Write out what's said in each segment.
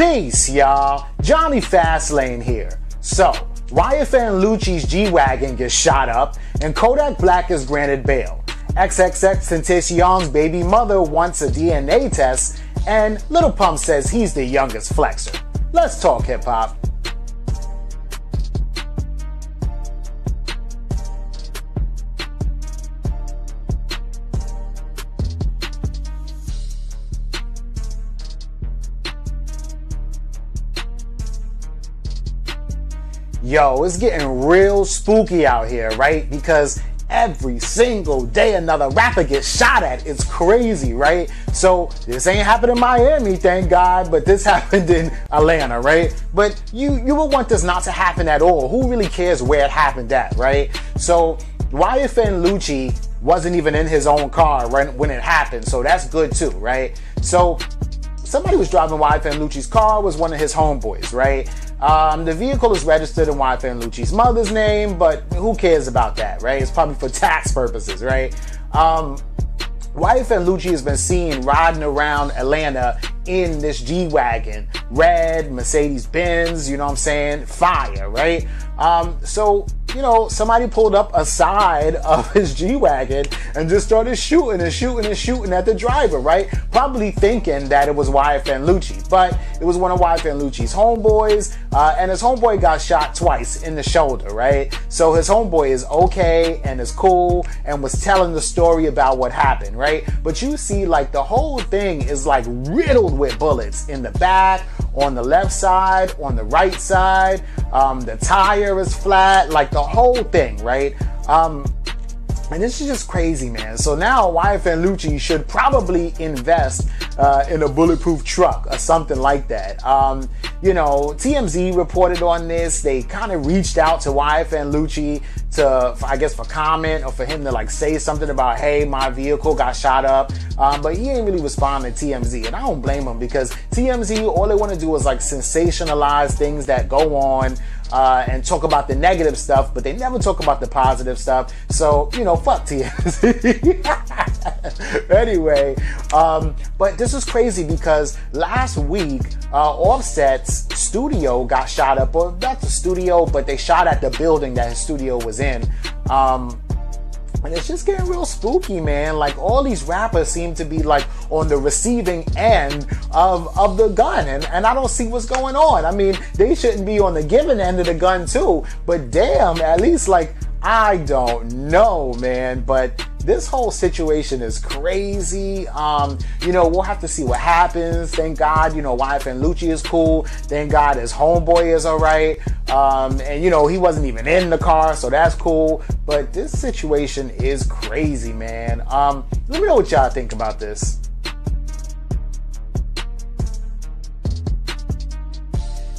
Peace, y'all. Jonny Fastlane here. So, YFN Lucci's G-Wagon gets shot up, and Kodak Black is granted bail. XXXTentacion's baby mother wants a DNA test, and Lil Pump says he's the youngest flexer. Let's talk hip-hop. Yo, it's getting real spooky out here, right? Because every single day another rapper gets shot at. It's crazy, right? So this ain't happened in Miami, thank God, but this happened in Atlanta, right? But you would want this not to happen at all. Who really cares where it happened at, right? So YFN Lucci wasn't even in his own car when it happened, so that's good too, right? So somebody was driving YFN Lucci's car, was one of his homeboys, right? The vehicle is registered in YFN Lucci's mother's name, but who cares about that, right? It's probably for tax purposes, right? YFN Lucci has been seen riding around Atlanta in this G-Wagon, red, Mercedes-Benz, you know what I'm saying? Fire, right? So, you know, somebody pulled up a side of his G-Wagon and just started shooting at the driver, right? Probably thinking that it was YFN Lucci, but it was one of YFN Lucci's homeboys, and his homeboy got shot twice in the shoulder, right? So his homeboy is okay and is cool and was telling the story about what happened, right? But you see, like, the whole thing is like riddled with bullets in the back, on the left side, on the right side. The tire is flat, like the whole thing, right? And this is just crazy, man. So now YFN Lucci should probably invest in a bulletproof truck or something like that. You know, TMZ reported on this. They kind of reached out to YFN Lucci to, I guess, for comment or for him to like say something about, hey, my vehicle got shot up. But he ain't really responding to TMZ. And I don't blame him, because TMZ, all they want to do is like sensationalize things that go on and talk about the negative stuff, but they never talk about the positive stuff. So, you know, fuck TMZ. Anyway, but this is crazy because last week, Offset's studio got shot up, or not the studio, but they shot at the building that his studio was in. And it's just getting real spooky, man. Like, all these rappers seem to be like on the receiving end of the gun, and I don't see what's going on. I mean, they shouldn't be on the giving end of the gun too, but damn, at least, like, I don't know, man. But this whole situation is crazy. You know, we'll have to see what happens. Thank God, you know, YFN Lucci is cool. Thank God his homeboy is all right. And, you know, he wasn't even in the car, so that's cool. But this situation is crazy, man. Let me know what y'all think about this.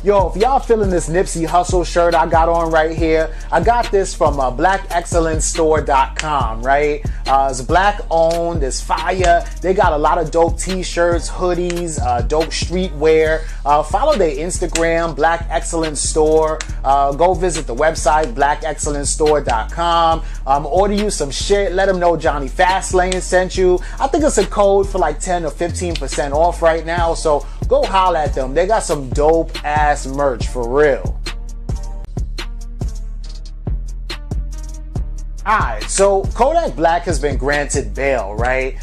Yo, if y'all feeling this Nipsey Hussle shirt I got on right here, I got this from blackexcellentstore.com, right? It's black owned, it's fire. They got a lot of dope t-shirts, hoodies, dope streetwear. Follow their Instagram, Black Excellent Store. Go visit the website, blackexcellentstore.com. Order you some shit. Let them know Jonny Fastlane sent you. I think it's a code for like 10 or 15% off right now, so go holler at them. They got some dope ass merch for real. Alright, so Kodak Black has been granted bail, right?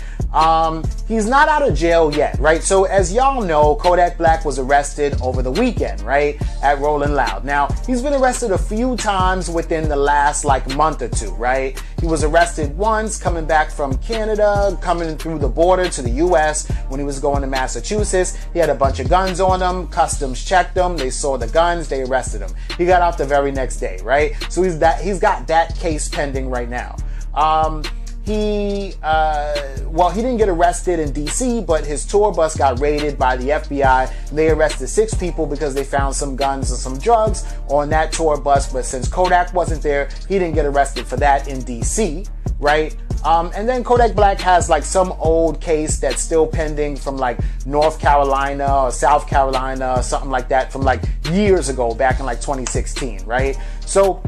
He's not out of jail yet, right? So as y'all know, Kodak Black was arrested over the weekend, right? At Rolling Loud. Now, he's been arrested a few times within the last like month or two, right? He was arrested once coming back from Canada, coming through the border to the US when he was going to Massachusetts. He had a bunch of guns on him. Customs checked him. They saw the guns. They arrested him. He got out the very next day, right? So he's got that case pending right now. He didn't get arrested in DC, but his tour bus got raided by the FBI. They arrested 6 people because they found some guns and some drugs on that tour bus. But since Kodak wasn't there, he didn't get arrested for that in DC, right? And then Kodak Black has like some old case that's still pending from like North Carolina or South Carolina or something like that from like years ago, back in like 2016, right? So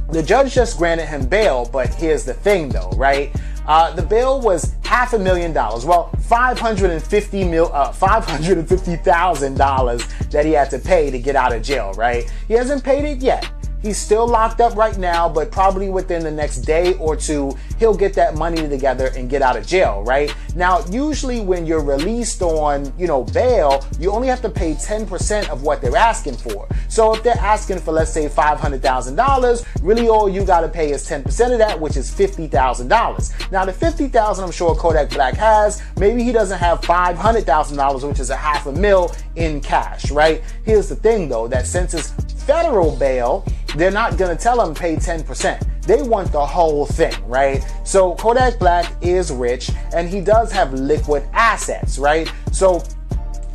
the judge just granted him bail, but here's the thing though, right? The bail was $500,000. Well, $550,000 that he had to pay to get out of jail, right? He hasn't paid it yet. He's still locked up right now, but probably within the next day or two, he'll get that money together and get out of jail, right? Now, usually when you're released on, bail, you only have to pay 10% of what they're asking for. So if they're asking for, let's say, $500,000, really all you gotta pay is 10% of that, which is $50,000. Now, the $50,000 I'm sure Kodak Black has, maybe he doesn't have $500,000, which is $500,000 in cash, right? Here's the thing though, that since it's federal bail, they're not gonna tell him pay 10%. They want the whole thing, right? So Kodak Black is rich and he does have liquid assets, right? So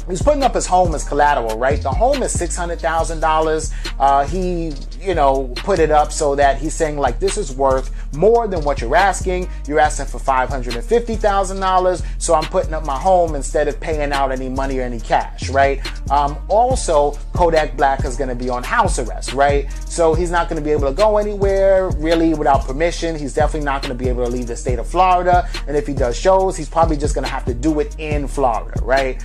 he's putting up his home as collateral, right? The home is $600,000. He, put it up so that he's saying like, this is worth more than what you're asking. You're asking for $550,000. So I'm putting up my home instead of paying out any money or any cash, right? Also, Kodak Black is going to be on house arrest, right? So he's not going to be able to go anywhere really without permission. He's definitely not going to be able to leave the state of Florida. And if he does shows, he's probably just going to have to do it in Florida, right?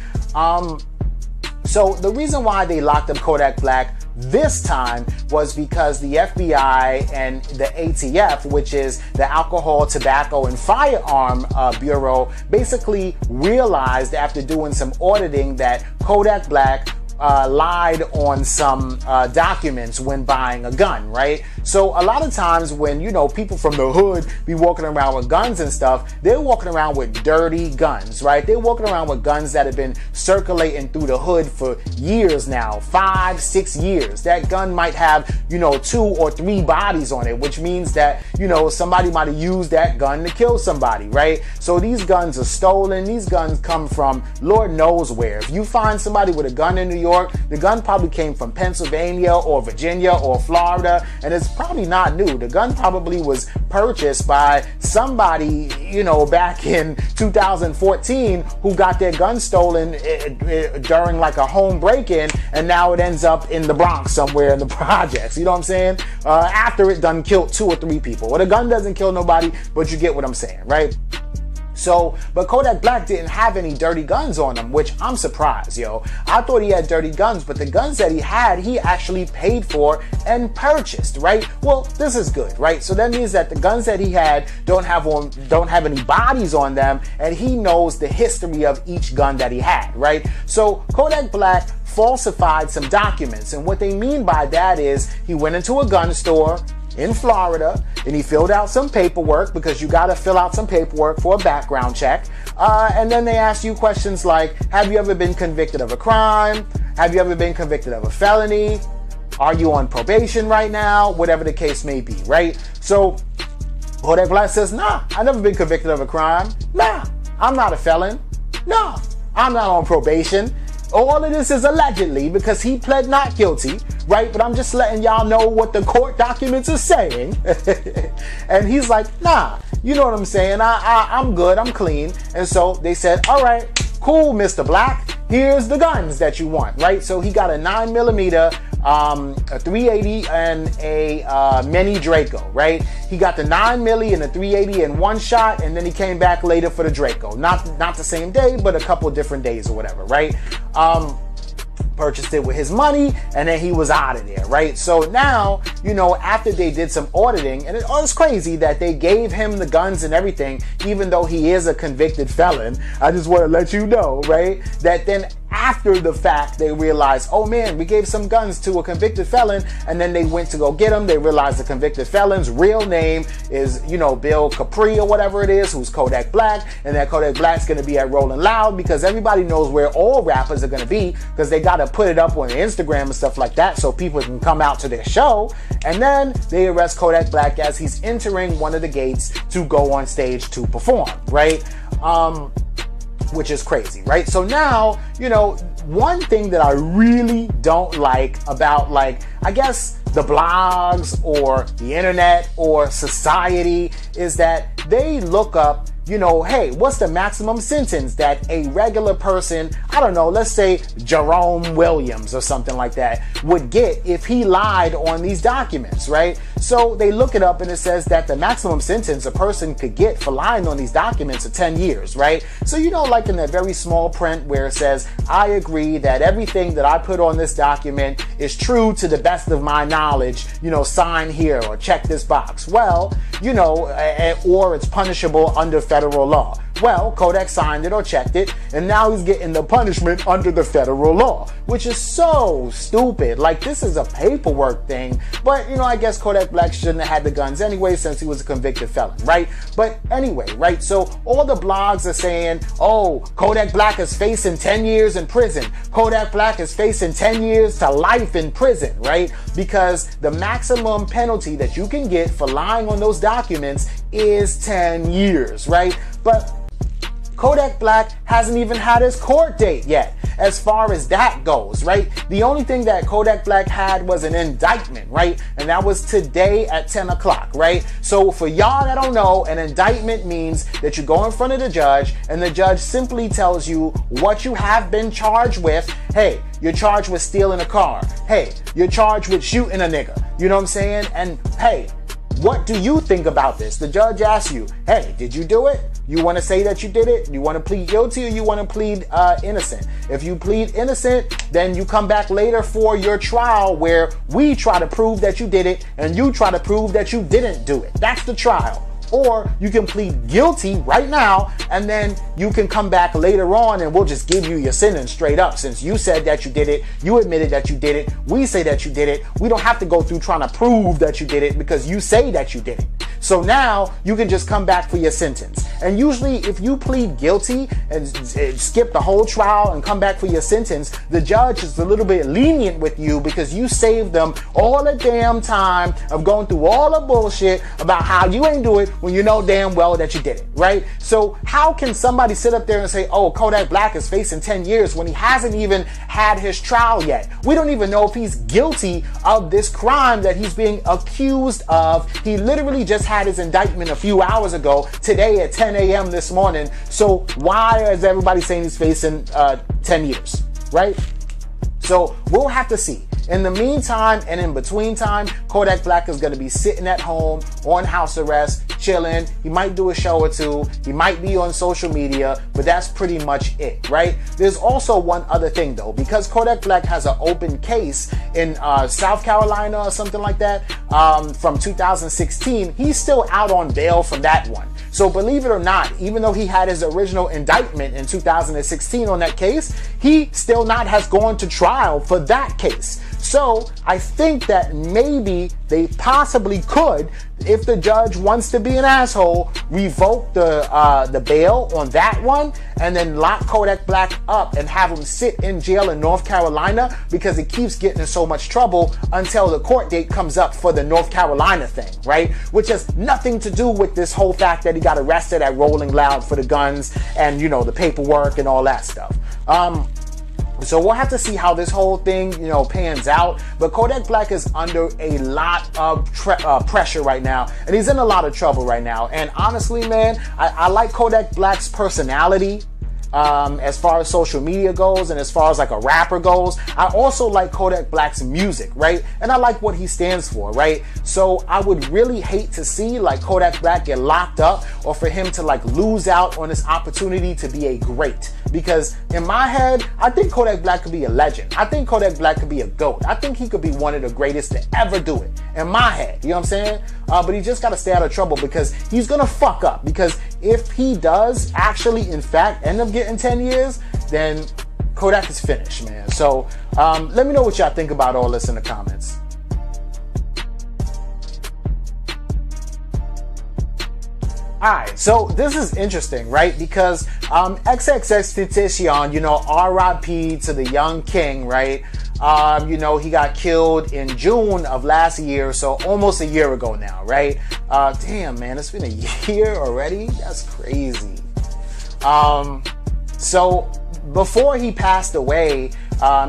So the reason why they locked up Kodak Black this time was because the FBI and the ATF, which is the Alcohol, Tobacco, and Firearm Bureau, basically realized after doing some auditing that Kodak Black lied on some documents when buying a gun, right? So a lot of times when, people from the hood be walking around with guns and stuff, they're walking around with dirty guns, right? They're walking around with guns that have been circulating through the hood for years now, 5, 6 years. That gun might have, 2 or 3 bodies on it, which means that, somebody might have used that gun to kill somebody, right? So these guns are stolen. These guns come from Lord knows where. If you find somebody with a gun in New York, the gun probably came from Pennsylvania or Virginia or Florida, and it's probably not new. The gun probably was purchased by somebody, back in 2014 who got their gun stolen during like a home break-in, and now it ends up in the Bronx somewhere in the projects. You know what I'm saying? After it done killed 2 or 3 people. Well, the gun doesn't kill nobody, but you get what I'm saying, right? So, but Kodak Black didn't have any dirty guns on him, which I'm surprised, yo. I thought he had dirty guns, but the guns that he had, he actually paid for and purchased, right? Well, this is good, right? So that means that the guns that he had don't have any bodies on them, and he knows the history of each gun that he had, right? So Kodak Black falsified some documents, and what they mean by that is he went into a gun store in Florida and he filled out some paperwork, because you got to fill out some paperwork for a background check, and then they ask you questions like, have you ever been convicted of a crime? Have you ever been convicted of a felony? Are you on probation right now? Whatever the case may be, right? So Kodak Black says, nah, I've never been convicted of a crime. Nah, I'm not a felon. No, I'm not on probation. All of this is allegedly, because he pled not guilty, right? But I'm just letting y'all know what the court documents are saying. And he's like, nah, you know what I'm saying? I'm good, I'm clean. And so they said, all right, cool, Mr. Black, here's the guns that you want, right? So he got a 9mm, a 380, and a mini Draco, right? He got the 9mm and the 380 in one shot, and then he came back later for the Draco. Not the same day, but a couple different days or whatever, right? Purchased it with his money, and then he was out of there, right? So now, after they did some auditing, and it's crazy that they gave him the guns and everything, even though he is a convicted felon. I just want to let you know, right? That then after the fact, they realized, oh man, we gave some guns to a convicted felon, and then they went to go get him. They realized the convicted felon's real name is, Bill Capri or whatever it is, who's Kodak Black, and that Kodak Black's going to be at Rolling Loud, because everybody knows where all rappers are going to be, because they got to put it up on Instagram and stuff like that so people can come out to their show. And then they arrest Kodak Black as he's entering one of the gates to go on stage to perform, right? Which is crazy, right? So now, one thing that I really don't like about, I guess, the blogs or the internet or society is that they look up you know, hey, what's the maximum sentence that a regular person, I don't know, let's say Jerome Williams or something like that, would get if he lied on these documents, right? So they look it up and it says that the maximum sentence a person could get for lying on these documents are 10 years, right? So, you know, like in that very small print where it says, I agree that everything that I put on this document is true to the best of my knowledge, you know, sign here or check this box. Well, you know, or it's punishable under federal law. Well, Kodak signed it or checked it, and now he's getting the punishment under the federal law, which is so stupid. Like, this is a paperwork thing, but, you know, I guess Kodak Black shouldn't have had the guns anyway since he was a convicted felon, right? But anyway, right, so all the blogs are saying, oh, Kodak Black is facing 10 years in prison. Kodak Black is facing 10 years to life in prison, right? Because the maximum penalty that you can get for lying on those documents is 10 years, right? But Kodak Black hasn't even had his court date yet, as far as that goes, right? The only thing that Kodak Black had was an indictment, right? And that was today at 10 o'clock, right? So for y'all that don't know, an indictment means that you go in front of the judge and the judge simply tells you what you have been charged with. Hey, you're charged with stealing a car. Hey, you're charged with shooting a nigga. You know what I'm saying? And hey, what do you think about this? The judge asks you, hey, did you do it? You want to say that you did it? You want to plead guilty or you want to plead innocent? If you plead innocent, then you come back later for your trial where we try to prove that you did it and you try to prove that you didn't do it. That's the trial. Or you can plead guilty right now and then you can come back later on and we'll just give you your sentence straight up. Since you said that you did it, you admitted that you did it, we say that you did it, we don't have to go through trying to prove that you did it because you say that you did it. So now you can just come back for your sentence. And usually if you plead guilty and skip the whole trial and come back for your sentence, the judge is a little bit lenient with you because you saved them all the damn time of going through all the bullshit about how you ain't do it when you know damn well that you did it, right? So how can somebody sit up there and say, oh, Kodak Black is facing 10 years when he hasn't even had his trial yet? We don't even know if he's guilty of this crime that he's being accused of. He literally just had his indictment a few hours ago, today at 10 a.m. this morning. So why is everybody saying he's facing 10 years, right? So we'll have to see. In the meantime and in between time, Kodak Black is going to be sitting at home on house arrest, chilling. He might do a show or two. He might be on social media, but that's pretty much it, right? There's also one other thing though, because Kodak Black has an open case in South Carolina or something like that from 2016. He's still out on bail from that one. So believe it or not, even though he had his original indictment in 2016 on that case, he still not has gone to trial for that case. So I think that maybe they possibly could, if the judge wants to be an asshole, revoke the bail on that one and then lock Kodak Black up and have him sit in jail in North Carolina because he keeps getting in so much trouble until the court date comes up for the North Carolina thing, right? Which has nothing to do with this whole fact that he got arrested at Rolling Loud for the guns and, you know, the paperwork and all that stuff. So we'll have to see how this whole thing, you know, pans out. But Kodak Black is under a lot of pressure right now, and he's in a lot of trouble right now. And honestly, man, I like Kodak Black's personality. As far as social media goes and as far as like a rapper goes. I also like Kodak Black's music, right? And I like what he stands for, right? So I would really hate to see like Kodak Black get locked up or for him to like lose out on this opportunity to be a great. Because in my head, I think Kodak Black could be a legend. I think Kodak Black could be a GOAT. I think he could be one of the greatest to ever do it. In my head, you know what I'm saying? But he just got to stay out of trouble because he's going to fuck up. Because if he does actually, in fact, end up getting 10 years, then Kodak is finished, man. So let me know what y'all think about all this in the comments. Alright, so this is interesting, right? Because XXXTentacion, you know, RIP to the young king, right? You know, he got killed in June of last year, so almost a year ago now, right? Damn, man, it's been a year already? That's crazy. So before he passed away,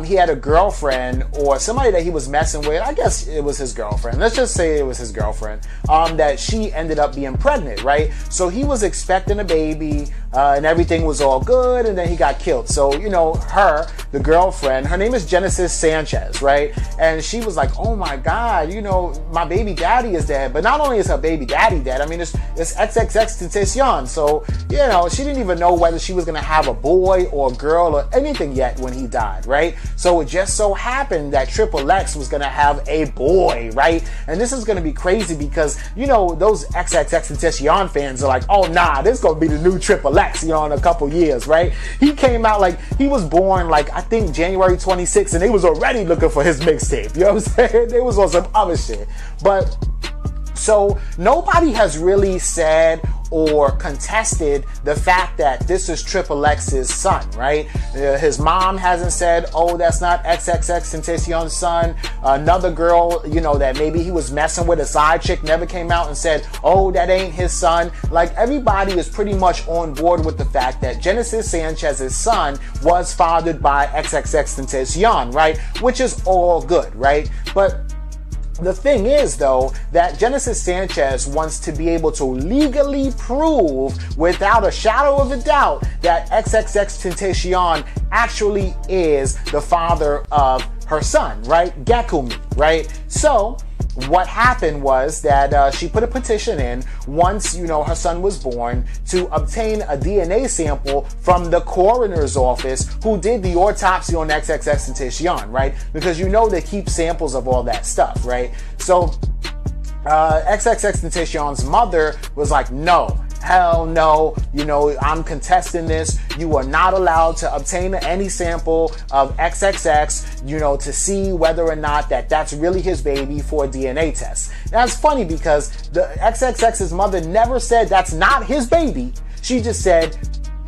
he had a girlfriend or somebody that he was messing with. I guess it was his girlfriend. Let's just say it was his girlfriend. That she ended up being pregnant, right? So he was expecting a baby, and everything was all good, and then he got killed. So, you know, the girlfriend, her name is Genesis Sanchez, right? And she was like, oh my God, you know, my baby daddy is dead. But not only is her baby daddy dead, I mean, it's XXXTentacion. So, you know, she didn't even know whether she was going to have a boy or a girl or anything yet when he died, right? So it just so happened that XXX was going to have a boy, right? And this is going to be crazy because, you know, those XXXTentacion fans are like, oh nah, this is going to be the new XXX, you know, in a couple years, right? He came out like, he was born like, I think January 26th, and they was already looking for his mixtape, you know what I'm saying? They was on some other shit. But so nobody has really said or contested the fact that this is XXX's son, right? His mom hasn't said, oh, that's not XXXTentacion's son. Another girl, you know, that maybe he was messing with, a side chick, never came out and said, oh, that ain't his son. Like, everybody is pretty much on board with the fact that Genesis Sanchez's son was fathered by XXXTentacion, right? Which is all good, right? But the thing is, though, that Genesis Sanchez wants to be able to legally prove without a shadow of a doubt that XXXTentacion actually is the father of her son, right? Gekumi, right? So what happened was that she put a petition in once, you know, her son was born to obtain a DNA sample from the coroner's office who did the autopsy on XXXTentacion, right? Because you know they keep samples of all that stuff, right? So XXXTentacion's mother was like, no. Hell no, you know, I'm contesting this. You are not allowed to obtain any sample of XXX, you know, to see whether or not that's really his baby for a DNA test. That's funny because the XXX's mother never said that's not his baby. She just said,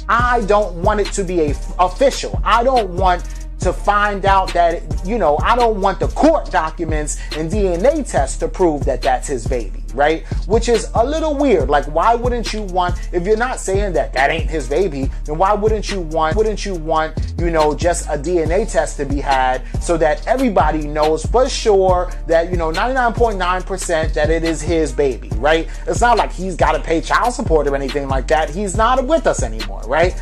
I don't want it to be official. I don't want to find out that, you know, I don't want the court documents and DNA tests to prove that that's his baby, right? Which is a little weird. Like, why wouldn't you want, if you're not saying that ain't his baby, then why wouldn't you want, you know, just a DNA test to be had so that everybody knows for sure that, you know, 99.9% that it is his baby, right? It's not like he's got to pay child support or anything like that. He's not with us anymore, right?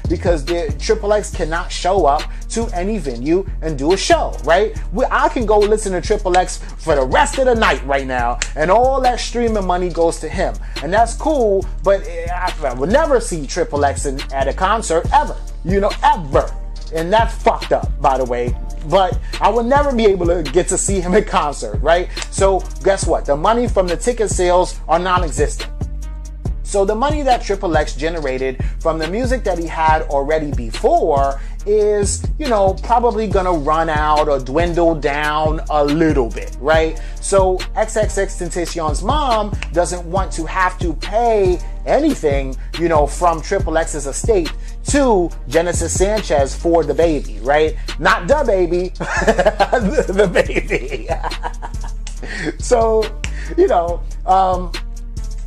Because the XXX cannot show up to any venue and do a show, right? I can go listen to XXX for the rest of the night right now, and all that streaming money goes to him, and that's cool. But I would never see XXX at a concert ever, you know, ever, and that's fucked up, by the way. But I will never be able to get to see him at concert, right? So guess what? The money from the ticket sales are non-existent. So the money that XXX generated from the music that he had already before is, you know, probably gonna run out or dwindle down a little bit, right? So XXXTentacion's mom doesn't want to have to pay anything, you know, from XXX's estate to Genesis Sanchez for the baby, right? Not the baby, the baby. So, you know,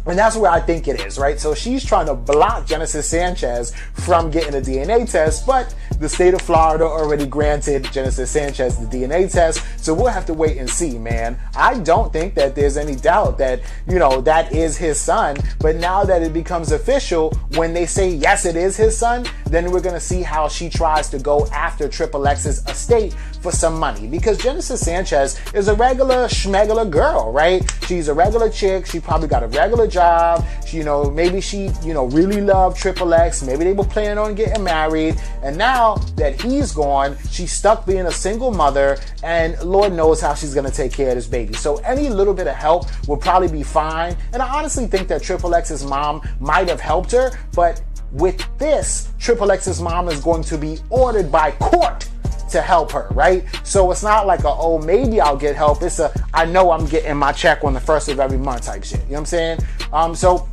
and that's where I think it is, right? So she's trying to block Genesis Sanchez from getting a DNA test, but the state of Florida already granted Genesis Sanchez the DNA test, so we'll have to wait and see, man. I don't think that there's any doubt that, you know, that is his son, but now that it becomes official, when they say yes, it is his son, then we're gonna see how she tries to go after XXX's estate for some money, because Genesis Sanchez is a regular schmegular girl, right? She's a regular chick. She probably got a regular job. She, you know, maybe she, you know, really loved XXX. Maybe they were planning on getting married, and now that he's gone, she's stuck being a single mother, and Lord knows how she's gonna take care of this baby. So any little bit of help will probably be fine. And I honestly think that XXX's mom might have helped her, but with this, XXX's mom is going to be ordered by court to help her, right? So it's not like oh, maybe I'll get help. It's I know I'm getting my check on the first of every month type shit. You know what I'm saying? So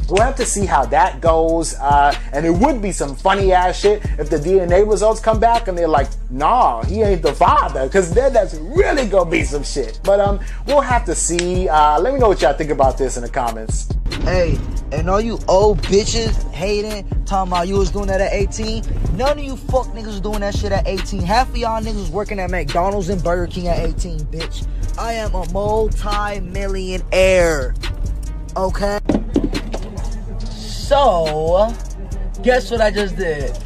we'll have to see how that goes. And it would be some funny ass shit if the DNA results come back and they're like, nah, he ain't the father, because then that's really gonna be some shit. But we'll have to see. Let me know what y'all think about this in the comments. Hey, And all you old bitches hating, talking about you was doing that at 18. None of you fuck niggas was doing that shit at 18. Half of y'all niggas was working at McDonald's and Burger King at 18, bitch. I am a multi-millionaire. Okay? So, guess what I just did?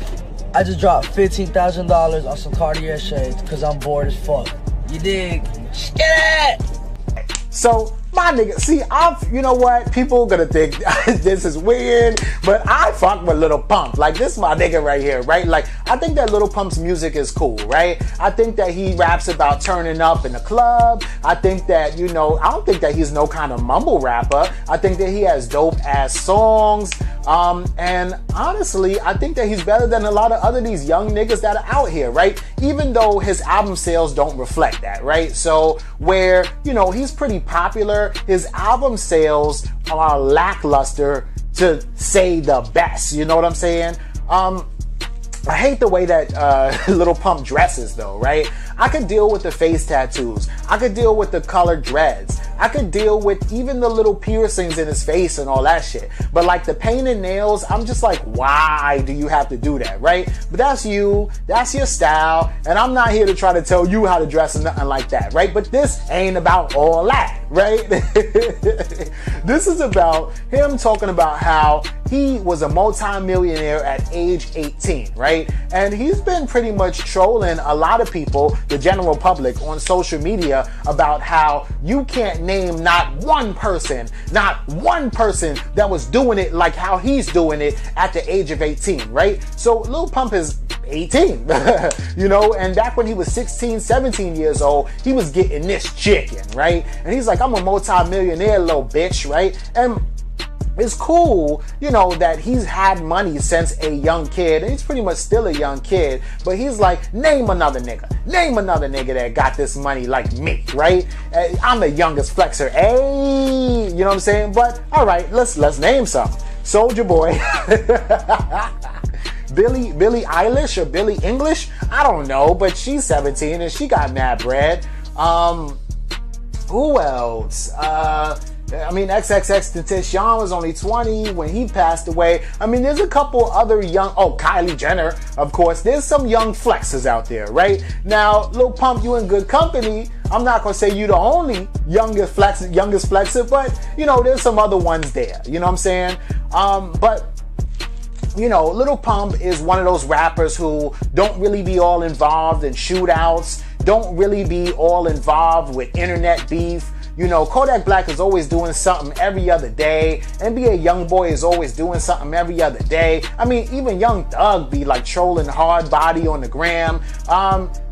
I just dropped $15,000 on some Cartier shades because I'm bored as fuck. You dig? Get it! So, my nigga, see, you know what? People gonna think this is weird, but I fuck with Lil Pump. Like, this is my nigga right here, right? Like, I think that Lil Pump's music is cool, right? I think that he raps about turning up in the club. I think that, you know, I don't think that he's no kind of mumble rapper. I think that he has dope ass songs. And honestly, I think that he's better than a lot of these young niggas that are out here, right? Even though his album sales don't reflect that, right? So where, you know, he's pretty popular, his album sales are lackluster to say the best, you know what I'm saying? I hate the way that Lil Pump dresses though, right? I could deal with the face tattoos. I could deal with the colored dreads. I could deal with even the little piercings in his face and all that shit. But like the painted nails, I'm just like, why do you have to do that, right? But that's you, that's your style, and I'm not here to try to tell you how to dress or nothing like that, right? But this ain't about all that, right? This is about him talking about how he was a multi-millionaire at age 18, right? And he's been pretty much trolling a lot of people, the general public, on social media about how you can't name not one person that was doing it like how he's doing it at the age of 18, right? So Lil Pump is 18, you know, and back when he was 16, 17 years old, he was getting this chicken, right? And he's like, I'm a multi-millionaire, little bitch, right? And it's cool, you know, that he's had money since a young kid, and he's pretty much still a young kid, but he's like, name another nigga that got this money like me, right? I'm the youngest flexer, hey, you know what I'm saying? But all right, let's name some. Soulja Boy, Billie Eilish or Billie English, I don't know, but she's 17 and she got mad bread. Who else? I mean, XXXTentacion was only 20 when he passed away. I mean, there's a couple other young, Kylie Jenner, of course. There's some young flexers out there, right? Now, Lil Pump, you in good company. I'm not gonna say you the only youngest flexer, but, you know, there's some other ones there. You know what I'm saying? But, you know, Lil Pump is one of those rappers who don't really be all involved in shootouts, don't really be all involved with internet beef. You know, Kodak Black is always doing something every other day. NBA Youngboy is always doing something every other day. I mean, even Young Thug be like trolling hard body on the gram.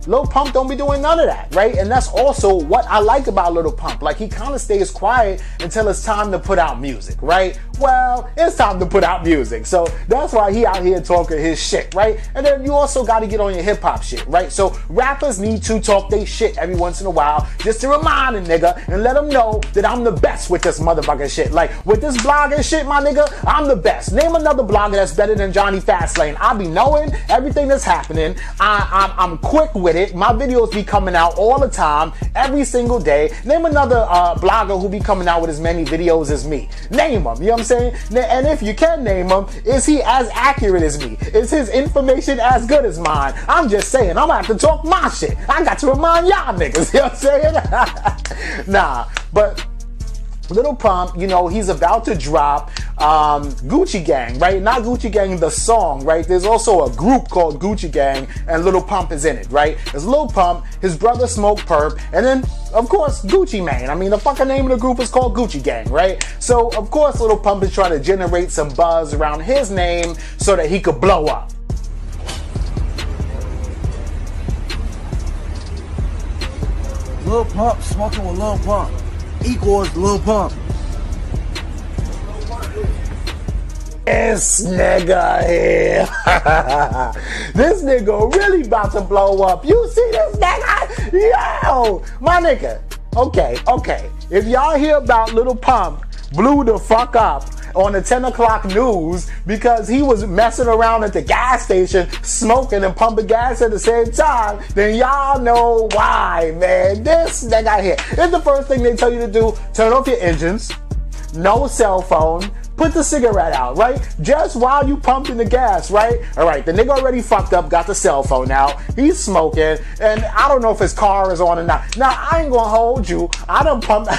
Lil Pump don't be doing none of that, right? And that's also what I like about Lil Pump. Like, he kind of stays quiet until it's time to put out music, right? Well, it's time to put out music. So that's why he out here talking his shit, right? And then you also got to get on your hip hop shit, right? So rappers need to talk their shit every once in a while just to remind a nigga and let them know that I'm the best with this motherfucking shit. Like, with this blogging shit, my nigga, I'm the best. Name another blogger that's better than Jonny Fastlane. I be knowing everything that's happening. I'm quick with it. My videos be coming out all the time, every single day. Name another blogger who be coming out with as many videos as me. Name them, you know what I'm saying? And if you can name him, is he as accurate as me? Is his information as good as mine? I'm just saying, I'm gonna have to talk my shit. I got to remind y'all niggas, you know what I'm saying? Nah, but Lil Pump, you know, he's about to drop Gucci Gang, right? Not Gucci Gang, the song, right? There's also a group called Gucci Gang, and Lil Pump is in it, right? There's Lil Pump, his brother Smoke Perp, and then, of course, Gucci Mane. I mean, the fucking name of the group is called Gucci Gang, right? So, of course, Lil Pump is trying to generate some buzz around his name so that he could blow up. Lil Pump smoking with Lil Pump equals Lil Pump. This nigga here. This nigga really about to blow up. You see this nigga? Yo, my nigga. Okay. If y'all hear about Lil Pump blew the fuck up on the 10 o'clock news because he was messing around at the gas station smoking and pumping gas at the same time, then y'all know why, man. This nigga here. It's the first thing they tell you to do. Turn off your engines. No cell phone. put the cigarette out, right? Just while you pumping the gas, right? All right, the nigga already fucked up, got the cell phone out. He's smoking, and I don't know if his car is on or not. Now, I ain't gonna hold you. I done pumped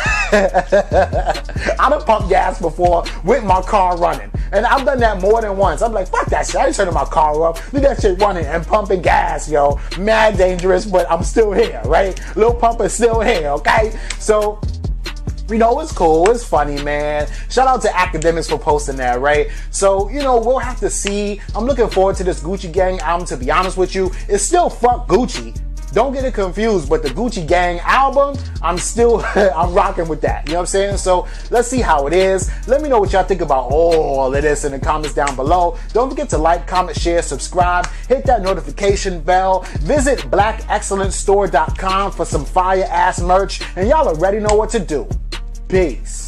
gas before with my car running. And I've done that more than once. I'm like, fuck that shit. I ain't turning my car off. Leave that shit running and pumping gas, yo. Mad dangerous, but I'm still here, right? Lil Pump is still here, okay? So, you know, it's cool, it's funny, man. Shout out to Academics for posting that, right? So, you know, we'll have to see. I'm looking forward to this Gucci Gang album, to be honest with you. It's still fuck Gucci. Don't get it confused, but the Gucci Gang album, I'm rocking with that. You know what I'm saying? So let's see how it is. Let me know what y'all think about all of this in the comments down below. Don't forget to like, comment, share, subscribe, hit that notification bell. Visit blackexcellencestore.com for some fire ass merch, and y'all already know what to do. Peace.